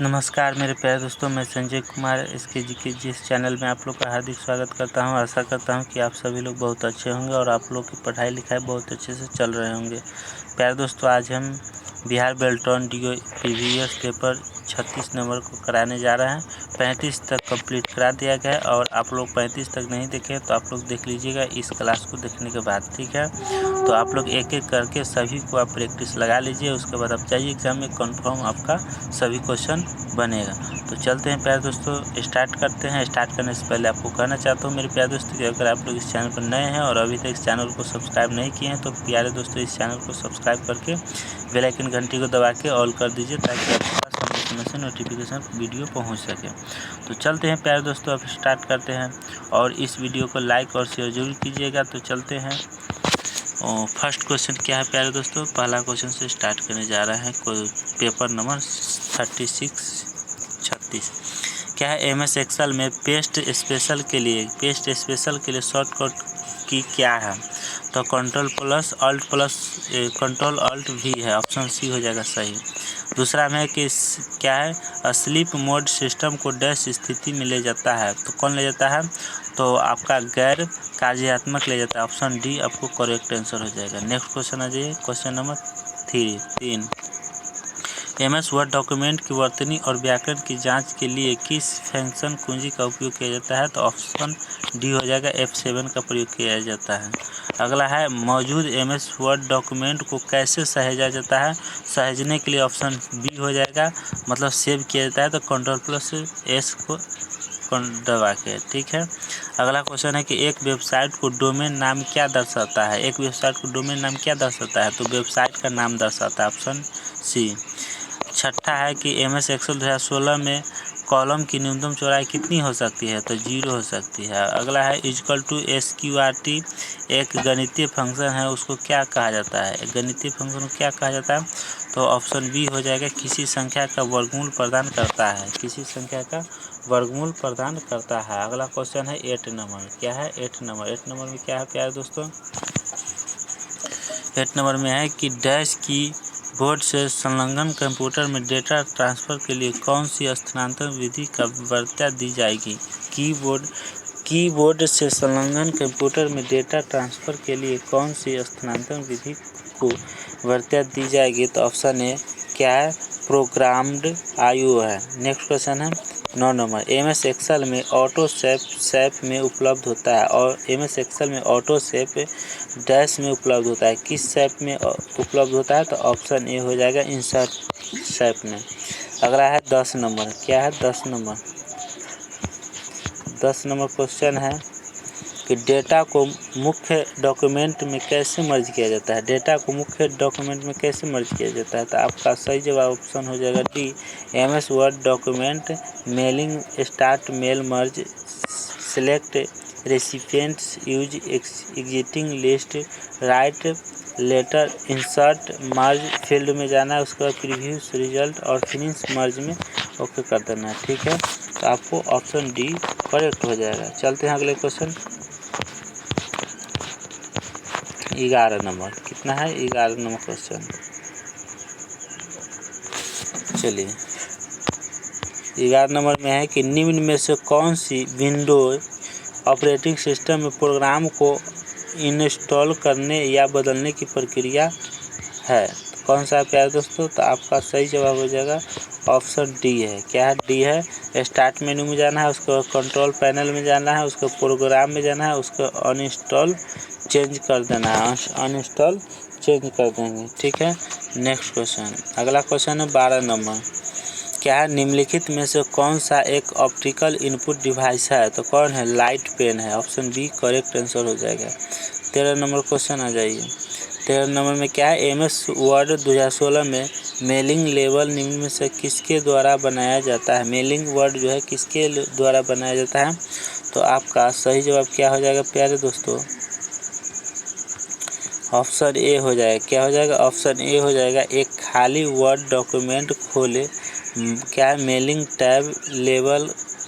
नमस्कार मेरे प्यारे दोस्तों, मैं संजय कुमार इसके जी के जिस चैनल में आप लोग का हार्दिक स्वागत करता हूं। आशा करता हूं कि आप सभी लोग बहुत अच्छे होंगे और आप लोग की पढ़ाई लिखाई बहुत अच्छे से चल रहे होंगे। प्यारे दोस्तों, आज हम Bihar Beltron DEO previous paper 36 number को कराने जा रहे हैं। 35 तक कंप्लीट करा दिया गया है और आप लोग 35 तक नहीं देखे तो आप लोग देख लीजिएगा इस क्लास को देखने के बाद, ठीक है। तो आप लोग एक एक करके सभी को आप प्रैक्टिस लगा लीजिए, उसके बाद आप जाइए एग्जाम में, कंफर्म आपका सभी क्वेश्चन बनेगा। तो चलते हैं प्यारे दोस्तों, स्टार्ट करते हैं। स्टार्ट करने से पहले आपको कहना चाहता हूँ मेरे प्यारे दोस्तों कि अगर आप लोग इस चैनल पर नए हैं और अभी तक इस चैनल को सब्सक्राइब नहीं किए हैं तो प्यारे दोस्तों इस चैनल को सब्सक्राइब करके बेल आइकन घंटी को दबा के ऑल कर दीजिए ताकि आपके पास समय से नोटिफिकेशन वीडियो पहुँच सके। तो चलते हैं प्यारे दोस्तों, अब स्टार्ट करते हैं और इस वीडियो को लाइक और शेयर जरूर कीजिएगा। तो चलते हैं। और फर्स्ट क्वेश्चन क्या है प्यारे दोस्तों, पहला क्वेश्चन से स्टार्ट करने जा रहा है। कोई पेपर नंबर 36 क्या है। MS एक्सेल में पेस्ट स्पेशल के लिए शॉर्टकट की क्या है। तो कंट्रोल अल्ट V है, ऑप्शन सी हो जाएगा सही। दूसरा में कि क्या है, स्लीप मोड सिस्टम को डैश स्थिति में ले जाता है। तो कौन ले जाता है, तो आपका गैर कार्यात्मक ले जाता है, ऑप्शन डी आपको करेक्ट आंसर हो जाएगा। नेक्स्ट क्वेश्चन आ जाइए, question number 3। MS word document की वर्तनी और व्याकरण की जांच के लिए किस फंक्शन कुंजी का उपयोग किया जाता है। तो ऑप्शन डी हो जाएगा, F7 का प्रयोग किया जाता है। अगला है, मौजूद MS वर्ड डॉक्यूमेंट को कैसे सहेजा जाता है। सहेजने के लिए ऑप्शन बी हो जाएगा, मतलब सेव किया जाता है तो Ctrl+S को दबा के, ठीक है। अगला क्वेश्चन है कि एक वेबसाइट को डोमेन नाम क्या दर्शाता है। एक वेबसाइट को डोमेन नाम क्या दर्शाता है, तो वेबसाइट का नाम दर्शाता है, ऑप्शन सी। छठा है कि MS एक्सेल 2016 में कॉलम की न्यूनतम चौड़ाई कितनी हो सकती है, तो 0 हो सकती है। अगला है, =SQRT एक गणितीय फंक्शन है, उसको क्या कहा जाता है। एक गणितीय फंक्शन को क्या कहा जाता है, तो ऑप्शन बी हो जाएगा, किसी संख्या का वर्गमूल प्रदान करता है। किसी संख्या का वर्गमूल प्रदान करता है। अगला क्वेश्चन है 8 नंबर, क्या है 8 नंबर में क्या है प्यारे दोस्तों, 8 नंबर में है कि डैश की बोर्ड से संलग्न कंप्यूटर में डेटा ट्रांसफ़र के लिए कौन सी स्थानांतरण विधि का वरीयता दी जाएगी। कीबोर्ड से संलग्न कंप्यूटर में डेटा ट्रांसफ़र के लिए कौन सी स्थानांतरण विधि को वरीयता दी जाएगी, तो ऑप्शन ए क्या है, प्रोग्राम्ड IO है। नेक्स्ट क्वेश्चन है 9 नंबर, MS एक्सेल में ऑटो सेव में उपलब्ध होता है और MS एक्सेल में ऑटो सेव डैश में उपलब्ध होता है, किस शेप में उपलब्ध होता है, तो ऑप्शन ए हो जाएगा, इंसर्ट शेप में। अगला है 10 नंबर, क्या है 10 नंबर क्वेश्चन है कि डेटा को मुख्य डॉक्यूमेंट में कैसे मर्ज किया जाता है। डेटा को मुख्य डॉक्यूमेंट में कैसे मर्ज किया जाता है, तो आपका सही जवाब ऑप्शन हो जाएगा D, MS word document mailing start mail merge select recipients use existing list write letter insert merge field में जाना है, उसके बाद प्रीव्यू रिजल्ट और फिनिश मर्ज में ओके कर देना है, ठीक है। तो आपको ऑप्शन डी करेक्ट हो जाएगा। चलते हैं अगले क्वेश्चन 11 नंबर, कितना है 11 नंबर क्वेश्चन। चलिए 11 नंबर में है कि निम्न में से कौन सी विंडोज ऑपरेटिंग सिस्टम में प्रोग्राम को इंस्टॉल करने या बदलने की प्रक्रिया है। तो कौन सा है प्यारे दोस्तों, तो आपका सही जवाब हो जाएगा ऑप्शन डी है, क्या है डी है। स्टार्ट मेन्यू में जाना है, उसको कंट्रोल पैनल में जाना है, उसको प्रोग्राम में जाना है, उसको अनइंस्टॉल चेंज कर देना है, अनइंस्टॉल चेंज कर देंगे, ठीक है। नेक्स्ट क्वेश्चन, अगला क्वेश्चन है 12 नंबर, क्या है निम्नलिखित में से कौन सा एक ऑप्टिकल इनपुट डिवाइस है, तो कौन है, लाइट पेन है, ऑप्शन बी करेक्ट आंसर हो जाएगा। 13 नंबर क्वेश्चन आ जाइए। 13 नंबर में क्या है, MS वर्ड 2016 में मेलिंग लेवल निम्न में से किसके द्वारा बनाया जाता है। मेलिंग वर्ड जो है किसके द्वारा बनाया जाता है, तो आपका सही जवाब क्या हो जाएगा प्यारे दोस्तों, ऑप्शन ए हो जाएगा, क्या हो जाएगा, ऑप्शन ए हो जाएगा। एक खाली वर्ड डॉक्यूमेंट खोले, क्या है mailing tab level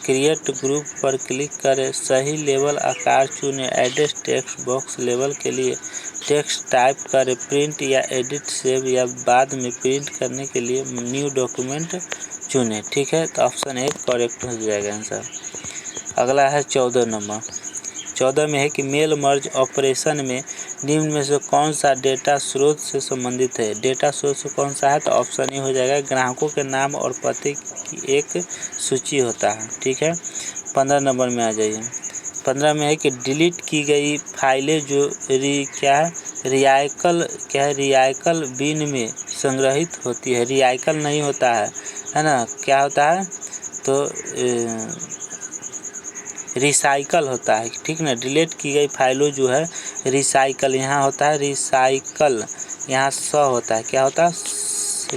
create group पर क्लिक करें, सही लेबल आकार चुनें, एडिट टेक्स्ट बॉक्स लेबल के लिए टेक्स्ट टाइप करें, प्रिंट या एडिट सेव या बाद में प्रिंट करने के लिए न्यू डॉक्यूमेंट चुनें। ठीक है, तो ऑप्शन 1 करेक्ट हो जाएगा आंसर। अगला है 14 नंबर। 14 में है कि मेल मर्ज ऑपरेशन में निम्न में से कौन सा डेटा स्रोत से संबंधित है। डेटा स्रोत से कौन सा है, तो ऑप्शन ए हो जाएगा, ग्राहकों के नाम और पते की एक सूची होता है। ठीक है, 15 नंबर में आ जाइए। 15 में है कि डिलीट की गई फाइलें जो रिसाइकल बिन में संग्रहित होती है। रिसाइकल नहीं होता है ना, क्या होता है, तो रिसाइकल होता है। ठीक ना, डिलीट की गई फाइलों जो है रिसाइकल, यहाँ होता है रिसाइकल, यहाँ स होता है, क्या होता है,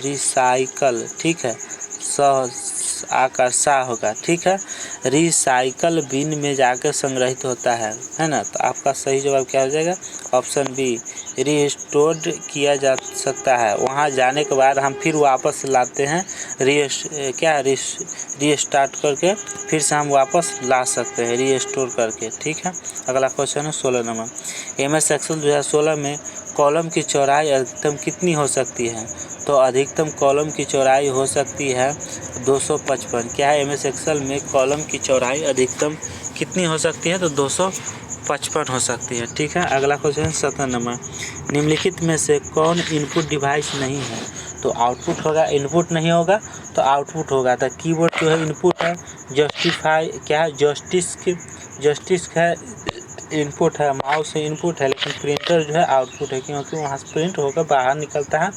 रिसाइकल। ठीक है, स आकर सा होगा। ठीक है, रिसाइकल बिन में जाकर संग्रहित होता है ना। तो आपका सही जवाब क्या हो जाएगा, ऑप्शन बी, रीस्टोर्ड किया जा सकता है। वहाँ जाने के बाद हम फिर वापस लाते हैं, रीस्टार्ट करके फिर से हम वापस ला सकते हैं रीस्टोर करके। ठीक है, अगला क्वेश्चन है 16 नंबर। MS एक्सेल 2016 में कॉलम की चौड़ाई अधिकतम कितनी हो सकती है, तो अधिकतम कॉलम की चौड़ाई हो सकती है 255। क्या है, MS एक्सेल में कॉलम की चौड़ाई अधिकतम कितनी हो सकती है, तो 255 हो सकती है। ठीक है, अगला क्वेश्चन 17 नंबर। निम्नलिखित में से कौन इनपुट डिवाइस नहीं है, तो आउटपुट होगा, इनपुट नहीं होगा तो आउटपुट होगा। तो कीबोर्ड जो है इनपुट है, जस्टिफाई क्या है, जस्टिस है इनपुट है, माउस है इनपुट है, लेकिन प्रिंटर जो है आउटपुट है, क्योंकि वहाँ से प्रिंट होकर बाहर निकलता है।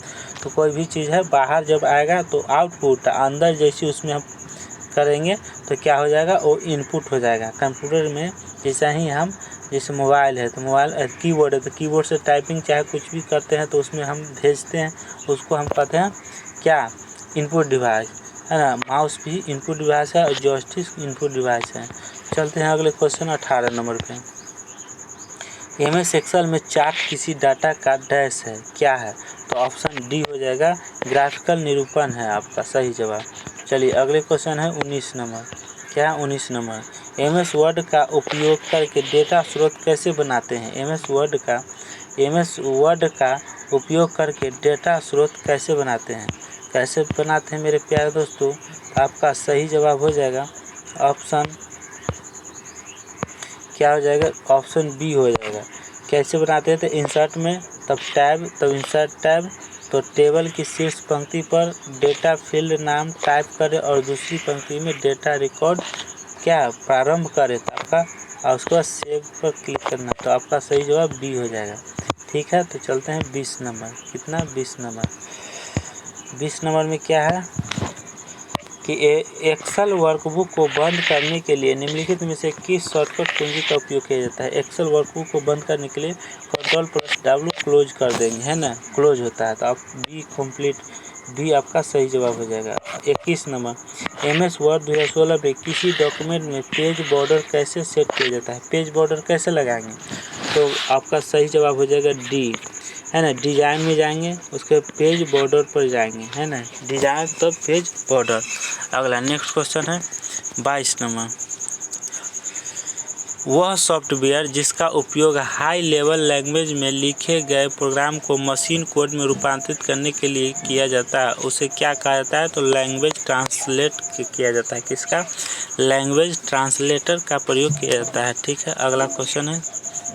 तो कोई भी चीज़ है बाहर जब आएगा तो आउटपुट, अंदर जैसे उसमें हम करेंगे तो क्या हो जाएगा, वो इनपुट हो जाएगा। कंप्यूटर में जैसा ही हम, जैसे मोबाइल है तो मोबाइल कीबोर्ड है तो कीबोर्ड से टाइपिंग चाहे कुछ भी करते हैं तो उसमें हम भेजते हैं, उसको हम कहते हैं क्या, इनपुट डिवाइस है ना। माउस भी इनपुट डिवाइस है और जॉयस्टिक इनपुट डिवाइस है। चलते हैं अगले क्वेश्चन 18 नंबर पे। MS एक्सेल में चार्ट किसी डाटा का डैश है, क्या है, तो ऑप्शन डी हो जाएगा, ग्राफिकल निरूपण है आपका सही जवाब। चलिए अगले क्वेश्चन है 19 नंबर। क्या है 19 नंबर, MS वर्ड का उपयोग करके डेटा स्रोत कैसे बनाते हैं। MS वर्ड का उपयोग करके डेटा स्रोत कैसे बनाते हैं मेरे प्यारे दोस्तों। आपका सही जवाब हो जाएगा ऑप्शन, क्या हो जाएगा, ऑप्शन बी हो जाएगा। कैसे बनाते हैं, तो इंसर्ट में, तब टैब, तब इंसर्ट टैब, तो टेबल की शीर्ष पंक्ति पर डेटा फील्ड नाम टाइप करें और दूसरी पंक्ति में डेटा रिकॉर्ड क्या प्रारंभ करें, तो आपका, और उसके बाद सेव पर क्लिक करना, तो आपका सही जवाब बी हो जाएगा। ठीक है, तो चलते हैं 20 नंबर। कितना, 20 नंबर। 20 नंबर में क्या है कि एक्सेल वर्कबुक को बंद करने के लिए निम्नलिखित में से किस शॉर्टकट कुंजी का उपयोग किया जाता है। एक्सेल वर्कबुक को बंद करने के लिए Ctrl+W क्लोज कर देंगे, है ना, क्लोज होता है। तो आप बी कंप्लीट, बी आपका सही जवाब हो जाएगा। 21 नंबर। MS वर्ड 2016 में किसी डॉक्यूमेंट में पेज बॉर्डर कैसे सेट किया जाता है, पेज बॉर्डर कैसे लगाएंगे, तो आपका सही जवाब हो जाएगा डी, है ना। डिजाइन में जाएंगे, उसके पेज बॉर्डर पर जाएंगे, है ना, डिजाइन तब पेज बॉर्डर। अगला नेक्स्ट क्वेश्चन है 22 नंबर। वह सॉफ्टवेयर जिसका उपयोग हाई लेवल लैंग्वेज में लिखे गए प्रोग्राम को मशीन कोड में रूपांतरित करने के लिए किया जाता है, उसे क्या कहा जाता है, तो लैंग्वेज ट्रांसलेट किया जाता है। किसका, लैंग्वेज ट्रांसलेटर का प्रयोग किया जाता है। ठीक है, अगला क्वेश्चन है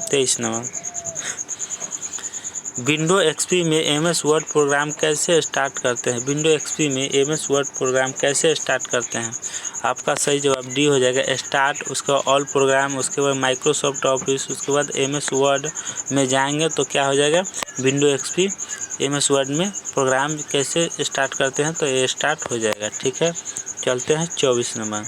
23 नंबर। विंडो एक्सपी में MS वर्ड प्रोग्राम कैसे स्टार्ट करते हैं। विंडो एक्सपी में MS वर्ड प्रोग्राम कैसे स्टार्ट करते हैं, आपका सही जवाब डी हो जाएगा, स्टार्ट, उसके बाद ऑल प्रोग्राम, उसके बाद माइक्रोसॉफ्ट ऑफिस, उसके बाद MS वर्ड में जाएंगे तो क्या हो जाएगा, विंडो एक्सपी MS वर्ड में प्रोग्राम कैसे स्टार्ट करते हैं, तो ये स्टार्ट हो जाएगा। ठीक है, चलते हैं 24 नंबर।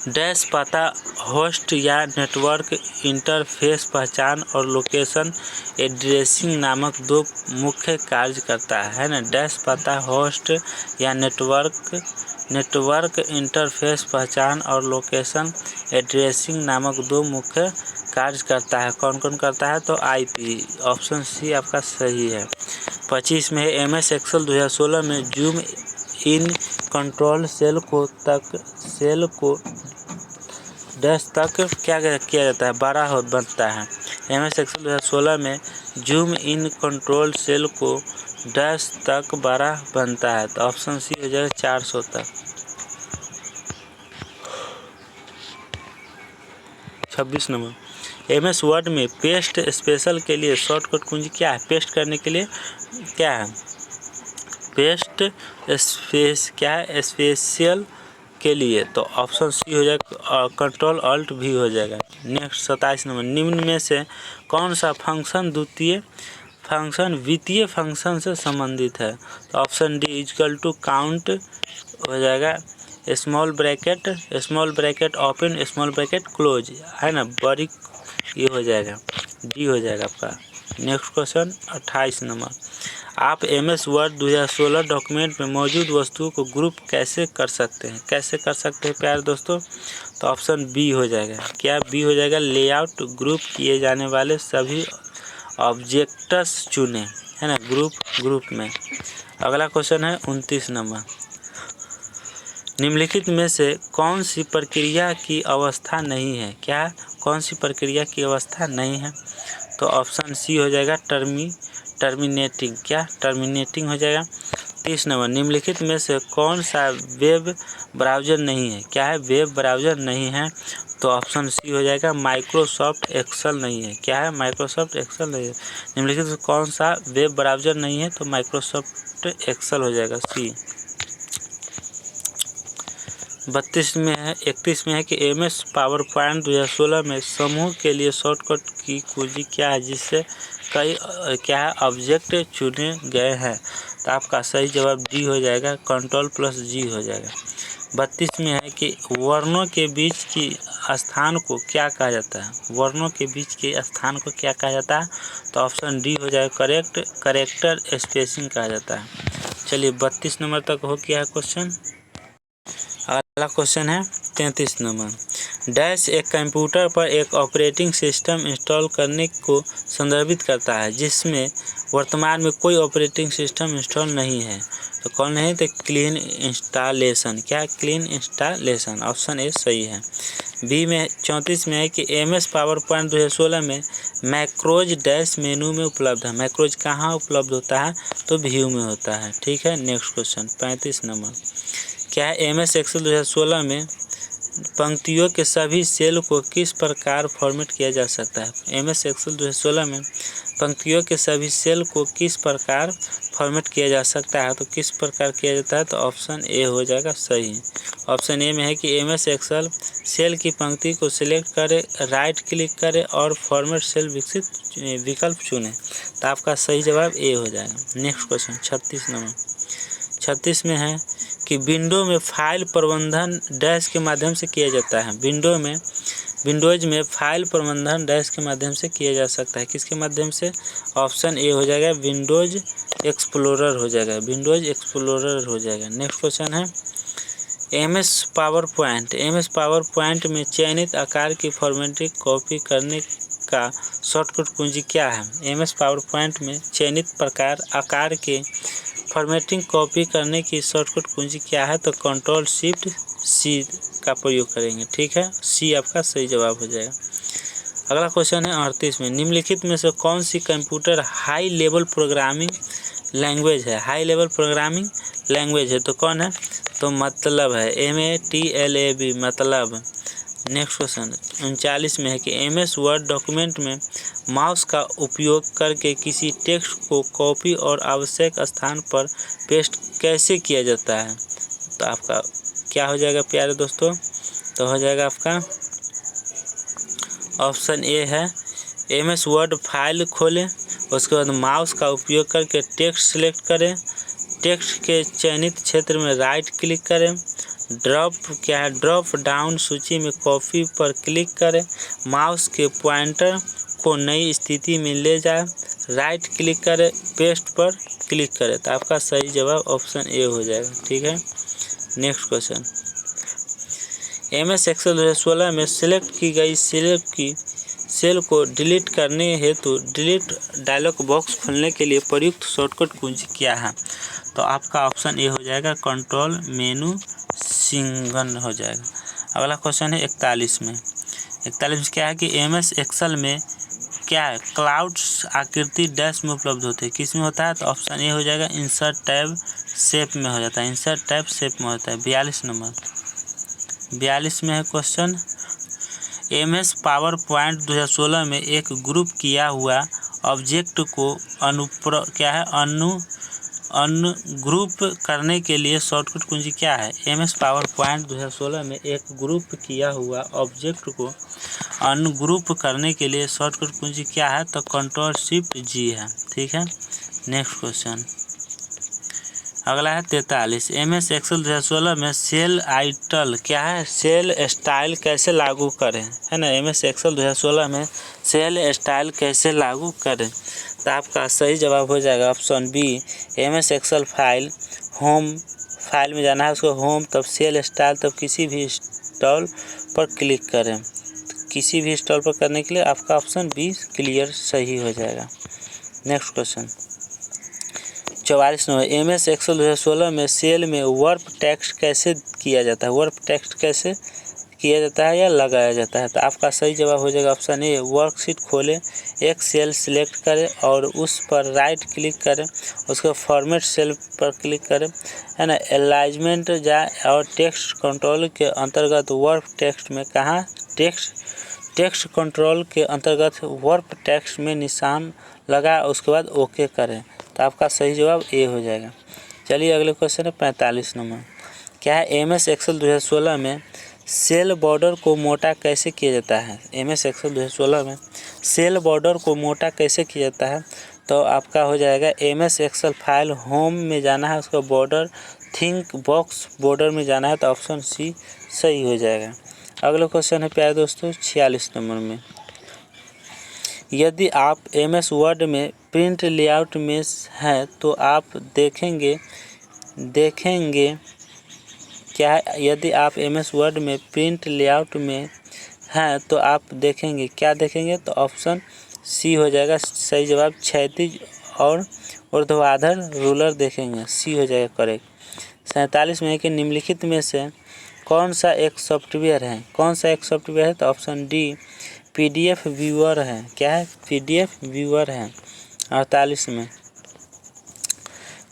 डैश पता होस्ट या नेटवर्क इंटरफेस पहचान और लोकेशन एड्रेसिंग नामक दो मुख्य कार्य करता है ना। डैश पता होस्ट या नेटवर्क इंटरफेस पहचान और लोकेशन एड्रेसिंग नामक दो मुख्य कार्य करता है। कौन कौन करता है, तो IP, ऑप्शन सी आपका सही है। 25 में MS एक्सेल 2016 में जूम इन कंट्रोल सेल को डैश तक क्या किया जाता है, बड़ा बनता है। MS Excel 2016 में जूम इन कंट्रोल सेल को डैश तक बड़ा बनता है, तो ऑप्शन सी हो जाएगा 400 तक। 26 नंबर, MS वर्ड में पेस्ट स्पेशल के लिए शॉर्टकट कुंजी क्या है? पेस्ट करने के लिए क्या है? पेस्ट स्पेस क्या है? स्पेशल के लिए, तो ऑप्शन सी हो जाएगा, कंट्रोल अल्ट भी हो जाएगा। नेक्स्ट 27 नंबर, निम्न में से कौन सा फंक्शन वित्तीय फंक्शन से संबंधित है? तो option D equal to count हो जाएगा, small bracket open small bracket close है ना, बड़ी ये हो जाएगा, डी हो जाएगा आपका। नेक्स्ट क्वेश्चन 28 नंबर, आप MS वर्ड 2016 डॉक्यूमेंट में मौजूद वस्तुओं को ग्रुप कैसे कर सकते हैं? प्यारे दोस्तों, तो ऑप्शन बी हो जाएगा, क्या बी हो जाएगा, लेआउट ग्रुप किए जाने वाले सभी ऑब्जेक्ट्स चुने, है ना, ग्रुप में। अगला क्वेश्चन है 29 नंबर, निम्नलिखित में से कौन सी प्रक्रिया की अवस्था नहीं है? क्या कौन सी प्रक्रिया की अवस्था नहीं है? तो ऑप्शन सी हो जाएगा, टर्मिनेटिंग हो जाएगा। 30 नंबर, निम्नलिखित में से कौन सा वेब ब्राउज़र नहीं है? क्या है? वेब ब्राउज़र नहीं है, तो ऑप्शन सी हो जाएगा, माइक्रोसॉफ्ट एक्सेल नहीं है। क्या है? माइक्रोसॉफ्ट एक्सेल नहीं है। निम्नलिखित में कौन सा वेब ब्राउज़र नहीं है? तो माइक्रोसॉफ्ट एक्सेल हो जाएगा, सी। 31 में है कि MS पावर पॉइंट 2016 में समूह के लिए शॉर्टकट की कुंजी क्या है, जिससे कई क्या है ऑब्जेक्ट चुने गए हैं? तो आपका सही जवाब डी हो जाएगा, Ctrl+G हो जाएगा। 32 में है कि वर्णों के बीच की स्थान को क्या कहा जाता है? वर्णों के बीच के स्थान को क्या कहा जाता है? तो ऑप्शन डी हो जाएगा, करेक्टर स्पेसिंग कहा जाता है। चलिए 32 नंबर तक हो गया है क्वेश्चन। अगला क्वेश्चन है 33 नंबर, डैश एक कंप्यूटर पर एक ऑपरेटिंग सिस्टम इंस्टॉल करने को संदर्भित करता है जिसमें वर्तमान में कोई ऑपरेटिंग सिस्टम इंस्टॉल नहीं है, तो कौन है? तो क्लीन इंस्टॉलेशन। क्या? क्लीन इंस्टॉलेशन, ऑप्शन ए सही है। बी में 34 में है कि MS पावर पॉइंट 2016 में मैक्रोज डैश मेनू में उपलब्ध है। मैक्रोज कहाँ उपलब्ध होता है? तो व्यू में होता है, ठीक है। नेक्स्ट क्वेश्चन 35 नंबर, क्या है? MS Excel 2016 में पंक्तियों के सभी सेल को किस प्रकार फॉर्मेट किया जा सकता है? MS Excel 2016 में पंक्तियों के सभी सेल को किस प्रकार फॉर्मेट किया जा सकता है? तो किस प्रकार किया जाता है? तो ऑप्शन ए हो जाएगा सही। ऑप्शन ए में है कि MS Excel सेल की पंक्ति को सिलेक्ट करें, राइट क्लिक करें और फॉर्मेट सेल विकल्प चुनें, तो आपका सही जवाब ए हो जाएगा। नेक्स्ट क्वेश्चन 36 नंबर, 36 में है कि विंडो में फाइल प्रबंधन डैश के माध्यम से किया जाता है। विंडोज में फाइल प्रबंधन डैश के माध्यम से किया जा सकता है, किसके माध्यम से? ऑप्शन ए हो जाएगा, विंडोज एक्सप्लोरर हो जाएगा, विंडोज एक्सप्लोरर हो जाएगा। नेक्स्ट क्वेश्चन है MS पावर पॉइंट में चयनित आकार की फॉर्मेटिंग कॉपी करने का शॉर्टकट कुंजी क्या है? MS पावर पॉइंट में चयनित आकार के फॉर्मेटिंग कॉपी करने की शॉर्टकट कुंजी क्या है? तो Ctrl+Shift+C का प्रयोग करेंगे, ठीक है, सी आपका सही जवाब हो जाएगा। अगला क्वेश्चन है 38 में, निम्नलिखित में से कौन सी computer high level programming language है? हाई लेवल प्रोग्रामिंग लैंग्वेज है, तो कौन है? तो मतलब है MATLAB, मतलब। नेक्स्ट क्वेश्चन 39 में है कि MS वर्ड डॉक्यूमेंट में माउस का उपयोग करके किसी टेक्स्ट को कॉपी और आवश्यक स्थान पर पेस्ट कैसे किया जाता है? तो आपका क्या हो जाएगा प्यारे दोस्तों? तो हो जाएगा आपका ऑप्शन ए है, MS वर्ड फाइल खोलें, उसके बाद माउस का उपयोग करके टेक्स्ट सिलेक्ट करें, टेक्स्ट के चयनित क्षेत्र में राइट क्लिक करें, ड्रॉप डाउन सूची में कॉपी पर क्लिक करें, माउस के पॉइंटर को नई स्थिति में ले जाए, राइट क्लिक करें, पेस्ट पर क्लिक करें, तो आपका सही जवाब ऑप्शन ए हो जाएगा, ठीक है। नेक्स्ट क्वेश्चन, MS Excel 2016 में सिलेक्ट की गई सेल को डिलीट करने हेतु डिलीट डायलॉग बॉक्स खोलने के लिए प्रयुक्त शॉर्टकट कुंजी क्या है? तो आपका ऑप्शन ए हो जाएगा कंट्रोल मेनू सिंगल हो जाएगा। अगला क्वेश्चन है 41 में। 41 में क्या है कि एमएस एक्सेल में क्या है क्लाउड्स आकृति डैश में उपलब्ध होते हैं, किस में होता है? तो ऑप्शन ए हो जाएगा इंसर्ट टैब शेप में हो जाता है, इंसर्ट टैब शेप में होता है। 42 नंबर 42 में है क्वेश्चन, एमएस पावर पॉइंट 2016 में एक ग्रुप किया हुआ ऑब्जेक्ट को अनग्रुप करने के लिए शॉर्टकट कुंजी क्या है? एमएस पावर पॉइंट 2016 में एक ग्रुप किया हुआ ऑब्जेक्ट को अनग्रुप करने के लिए शॉर्टकट कुंजी क्या है? तो कंट्रोल शिफ्ट जी है। ठीक है, नेक्स्ट क्वेश्चन अगला है 43। एमएस एक्सेल 2016 में सेल आइटल क्या है? सेल स्टाइल कैसे लागू करें, है ना। एमएस एक्सेल 2016 में सेल स्टाइल कैसे लागू करें? तो आपका सही जवाब हो जाएगा option B, MS Excel file home file में जाना है, उसको होम, तब सेल स्टाइल, तब किसी भी इंस्टॉल पर क्लिक करें। तो किसी भी इंस्टॉल पर करने के लिए आपका ऑप्शन बी क्लियर सही हो जाएगा। Next question 44 number, MS Excel 2016 में सेल में वर्ब टेक्स्ट कैसे किया जाता है? वर्ब टेक्स्ट कैसे किया जाता है या लगाया जाता है? तो आपका सही जवाब हो जाएगा ऑप्शन ए, वर्कशीट खोलें, एक सेल सिलेक्ट करें और उस पर राइट क्लिक करें, उसके फॉर्मेट सेल पर क्लिक करें, है ना, अलाइनमेंट जाए और टेक्स्ट कंट्रोल के अंतर्गत वर्ब टेक्स्ट में कहाँ टेक्स्ट कंट्रोल के अंतर्गत वर्ब टेक्स्ट में निशान लगा, उसके बाद ओके करें। तो आपका सही जवाब ए हो जाएगा। चलिए अगले क्वेश्चन है 45 नंबर, क्या है एमएस एक्सेल 2016 में सेल बॉर्डर को मोटा कैसे किया जाता है? एमएस एक्सेल 2016 में सेल बॉर्डर को मोटा कैसे किया जाता है? तो आपका हो जाएगा एमएस एक्सेल फाइल होम में जाना है, उसका बॉर्डर थिंक बॉक्स बॉर्डर में जाना है, तो ऑप्शन सी सही हो जाएगा। अगला क्वेश्चन है प्यारे दोस्तों 46 नंबर में, यदि आप एमएस वर्ड में प्रिंट लेआउट में हैं तो आप देखेंगे क्या है? यदि आप एमएस वर्ड में प्रिंट लेआउट में हैं तो आप देखेंगे क्या देखेंगे? तो ऑप्शन सी हो जाएगा सही जवाब, क्षैतिज और ऊर्ध्वाधर रूलर देखेंगे, सी हो जाएगा करेक्ट। 47 में है कि निम्नलिखित में से कौन सा एक सॉफ्टवेयर है? कौन सा एक सॉफ्टवेयर है? तो ऑप्शन डी पीडीएफ व्यूअर है। क्या है? पीडीएफ व्यूअर है। 48 में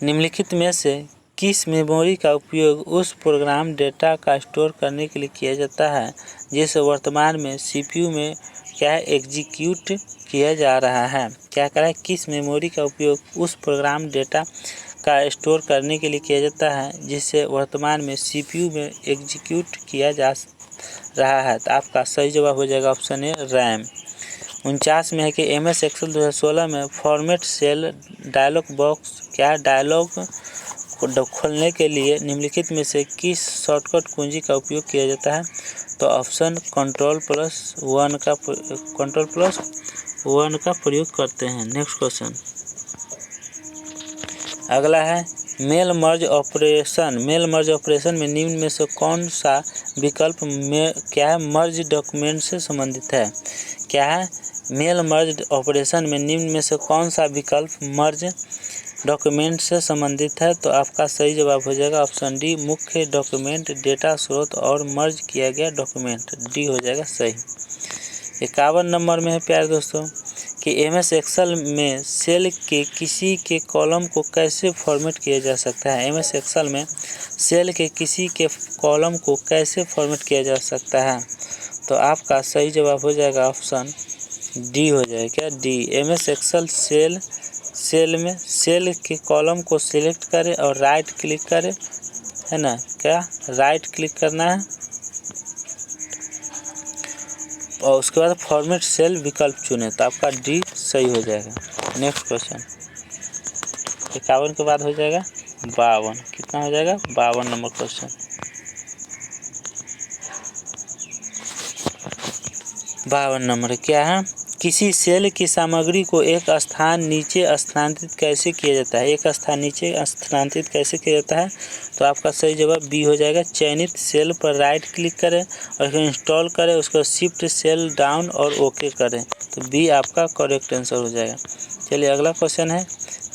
निम्नलिखित में से किस मेमोरी का उपयोग उस प्रोग्राम डेटा का स्टोर करने के लिए किया जाता है जिसे वर्तमान में सीपीयू में क्या है एग्जीक्यूट किया जा रहा है? क्या कह रहा है? किस मेमोरी का उपयोग उस प्रोग्राम डेटा का स्टोर करने के लिए किया जाता है जिसे वर्तमान में सीपीयू में एग्जीक्यूट किया जा रहा है? तो आपका सही जवाब हो जाएगा ऑप्शन ए, रैम। 49 में है कि एमएस एक्सेल 2016 में फॉर्मेट सेल डायलॉग बॉक्स क्या डायलॉग को खोलने के लिए निम्नलिखित में से किस शॉर्टकट कुंजी का उपयोग किया जाता है? तो ऑप्शन कंट्रोल प्लस वन का प्रयोग करते हैं। नेक्स्ट क्वेश्चन अगला है mail merge operation. Mail merge operation में निम्न में से कौन सा विकल्प में क्या है मर्ज डॉक्यूमेंट से संबंधित है? क्या है? मेल मर्ज ऑपरेशन में निम्न में से कौन सा विकल्प मर्ज डॉक्यूमेंट से संबंधित है? तो आपका सही जवाब हो जाएगा ऑप्शन डी, मुख्य डॉक्यूमेंट, डेटा स्रोत और मर्ज किया गया डॉक्यूमेंट, डी हो जाएगा सही। 51 नंबर में है प्यारे दोस्तों कि एमएस एक्सेल में सेल के किसी के कॉलम को कैसे फॉर्मेट किया जा सकता है? एमएस एक्सेल में सेल के किसी के कॉलम को कैसे फॉर्मेट किया जा सकता है? तो आपका सही जवाब हो जाएगा ऑप्शन डी हो जाएगा, क्या डी। एमएस एक्सेल सेल में सेल के कॉलम को सिलेक्ट करें और राइट क्लिक करें, है ना, क्या राइट क्लिक करना है और उसके बाद फॉर्मेट सेल विकल्प चुनें, तो आपका डी सही हो जाएगा। नेक्स्ट क्वेश्चन 51 के बाद हो जाएगा 52, कितना हो जाएगा 52 नंबर क्वेश्चन। 52 नंबर क्या है? किसी सेल की सामग्री को एक स्थान नीचे स्थानांतरित कैसे किया जाता है? एक स्थान नीचे स्थानांतरित कैसे किया जाता है? तो आपका सही जवाब बी हो जाएगा, चयनित सेल पर राइट क्लिक करें और फिर इंस्टॉल करें, उसको शिफ्ट सेल डाउन और ओके करें, तो बी आपका करेक्ट आंसर हो जाएगा। चलिए अगला क्वेश्चन है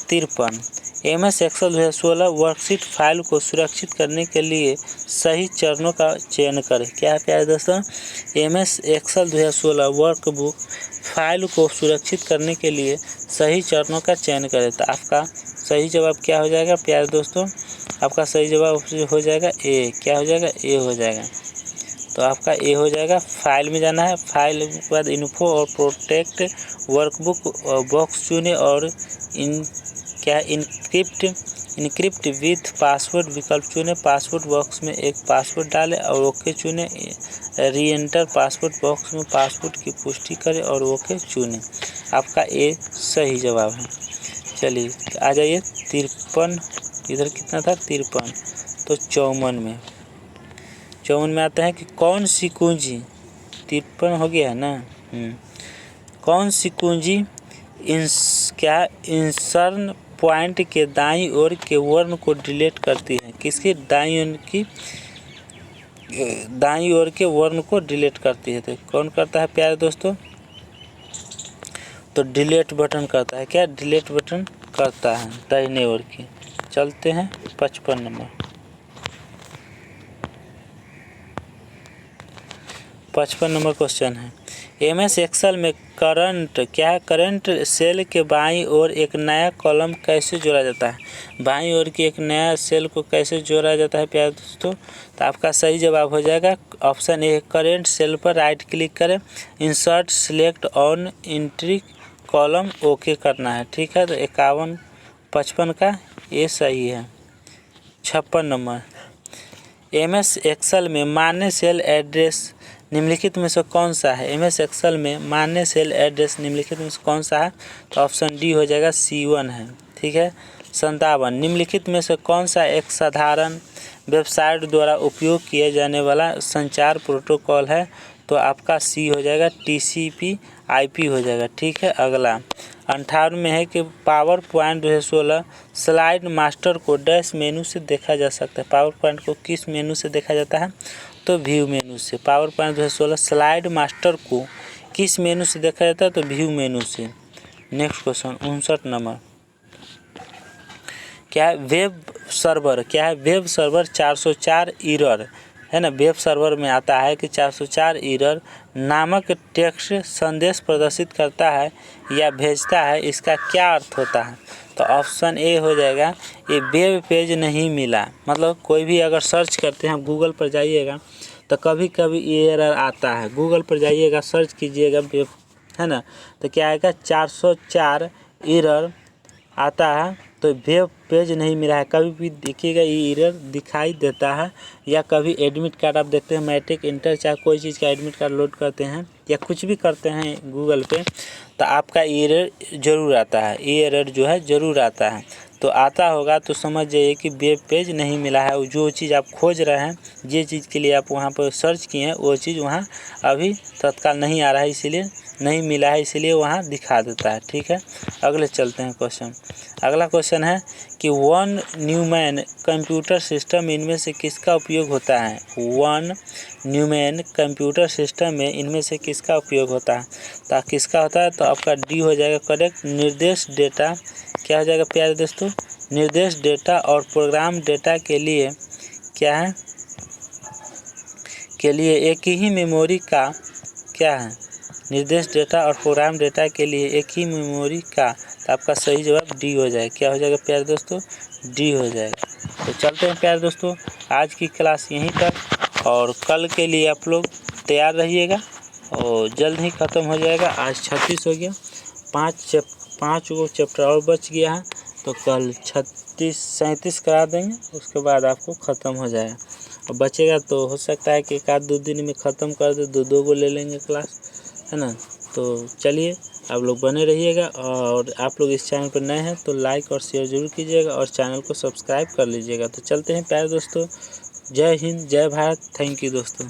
53। MS एक्सेल 2016 वर्कशीट फाइल को सुरक्षित करने के लिए सही चरणों का चयन करें। क्या है प्यारे दोस्तों, MS एक्सेल 2016 वर्कबुक फाइल को सुरक्षित करने के लिए सही चरणों का चयन करें। तो आपका सही जवाब क्या हो जाएगा प्यारे दोस्तों, आपका सही जवाब हो जाएगा ए। क्या हो जाएगा, ए हो जाएगा। तो आपका ए हो जाएगा। फाइल में जाना है, फाइल के बाद इन्फो और प्रोटेक्ट वर्कबुक बॉक्स चुने और इनक्रिप्ट विथ पासवर्ड विकल्प चुने। पासवर्ड बॉक्स में एक पासवर्ड डालें और ओके चुने। री एंटर पासवर्ड बॉक्स में पासवर्ड की पुष्टि करें और ओके चुने। आपका ए सही जवाब है। चलिए आ जाइए 53, इधर कितना था 53, तो 54 में आता है कि कौन सी कुंजी, 53 हो गया है ना, कौन सी कुंजी इंसर्न पॉइंट के दाईं ओर के वर्ण को डिलीट करती है। किसकी दाईं ओर के वर्ण को डिलीट करती है। तो कौन करता है प्यारे दोस्तों, तो डिलीट बटन करता है। क्या डिलीट बटन करता है दाहिने ओर की। चलते हैं 55 नंबर। 55 नंबर क्वेश्चन है, MS एक्सेल में करंट सेल के बाईं ओर एक नया कॉलम कैसे जोड़ा जाता है। बाईं ओर की एक नया सेल को कैसे जोड़ा जाता है प्यारे दोस्तों। तो आपका सही जवाब हो जाएगा ऑप्शन ए। करंट सेल पर राइट क्लिक करें, insert select on entry column, okay करना है। ठीक है, तो 51 55 का ये सही है। 56 नंबर, MS एक्सेल में मान्य सेल एड्रेस निम्नलिखित में से कौन सा है। MS एक्सेल में मान्य सेल एड्रेस निम्नलिखित में से कौन सा है। तो ऑप्शन डी हो जाएगा, C1 है। ठीक है। 57, निम्नलिखित में से कौन सा एक साधारण वेबसाइट द्वारा उपयोग किए जाने वाला संचार प्रोटोकॉल है। तो आपका सी हो जाएगा, TCP/IP हो जाएगा। ठीक है। अगला 58 में है कि पावर पॉइंट 2016 स्लाइड मास्टर को डैश मेनू से देखा जा सकता है। पावर पॉइंट को किस मेनू से देखा जाता है, तो व्यू मेनू से। पावर पॉइंट 2016 स्लाइड मास्टर को किस मेनू से देखा जाता है, तो व्यू मेनू से। नेक्स्ट क्वेश्चन 59 नंबर, क्या है वेब सर्वर, क्या है वेब सर्वर 404 एरर है ना। वेब सर्वर में आता है कि 404 एरर नामक टेक्स्ट संदेश प्रदर्शित करता है या भेजता है, इसका क्या अर्थ होता है। तो ऑप्शन ए हो जाएगा, ये वेब पेज नहीं मिला। मतलब कोई भी अगर सर्च करते हैं, गूगल पर जाइएगा तो कभी कभी ये एरर आता है। गूगल पर जाइएगा, सर्च कीजिएगा वेब, है ना, तो क्या आएगा 404 एरर आता है, तो वेब पेज नहीं मिला है। कभी भी देखिएगा ये एरर दिखाई देता है, या कभी एडमिट कार्ड आप देखते हैं, मैट्रिक इंटर चाहे कोई चीज़ का एडमिट कार्ड लोड करते हैं या कुछ भी करते हैं गूगल पे, तो आपका एरर ज़रूर आता है। ये एरर जो है ज़रूर आता है। तो आता होगा तो समझ जाइए कि वेब पेज नहीं मिला है। जो चीज़ आप खोज रहे हैं, जिस चीज़ के लिए आप वहाँ पर सर्च किए हैं, वो चीज़ वहाँ अभी तत्काल नहीं आ रहा है, इसीलिए नहीं मिला है, इसीलिए वहाँ दिखा देता है। ठीक है। अगले चलते हैं क्वेश्चन। अगला क्वेश्चन है कि वन न्यूमैन कंप्यूटर सिस्टम इनमें से किसका उपयोग होता है। वन न्यूमैन कंप्यूटर सिस्टम में इनमें से किसका उपयोग होता है। तो किसका होता है, तो आपका डी हो जाएगा करेक्ट। निर्देश डेटा, क्या हो जाएगा प्यारे दोस्तों, निर्देश डेटा और प्रोग्राम डेटा के लिए क्या है, के लिए एक ही मेमोरी का क्या है, निर्देश डेटा और प्रोग्राम डेटा के लिए एक ही मेमोरी का। तो आपका सही जवाब डी हो जाएगा। क्या हो जाएगा प्यारे दोस्तों, डी हो जाएगा। तो चलते हैं प्यारे दोस्तों, आज की क्लास यहीं तक, और कल के लिए आप लोग तैयार रहिएगा, और जल्द ही ख़त्म हो जाएगा। आज 36 हो गया, 5 गो चैप्टर और बच गया है, तो कल 36-37 करा देंगे, उसके बाद आपको ख़त्म हो जाएगा। और बचेगा तो हो सकता है कि 1-2 दिन में ख़त्म कर दे, 2 गो ले लेंगे क्लास, है ना। तो चलिए आप लोग बने रहिएगा, और आप लोग इस चैनल पर नए हैं तो लाइक और शेयर ज़रूर कीजिएगा, और चैनल को सब्सक्राइब कर लीजिएगा। तो चलते हैं प्यारे दोस्तों, जय हिंद, जय भारत, थैंक यू दोस्तों।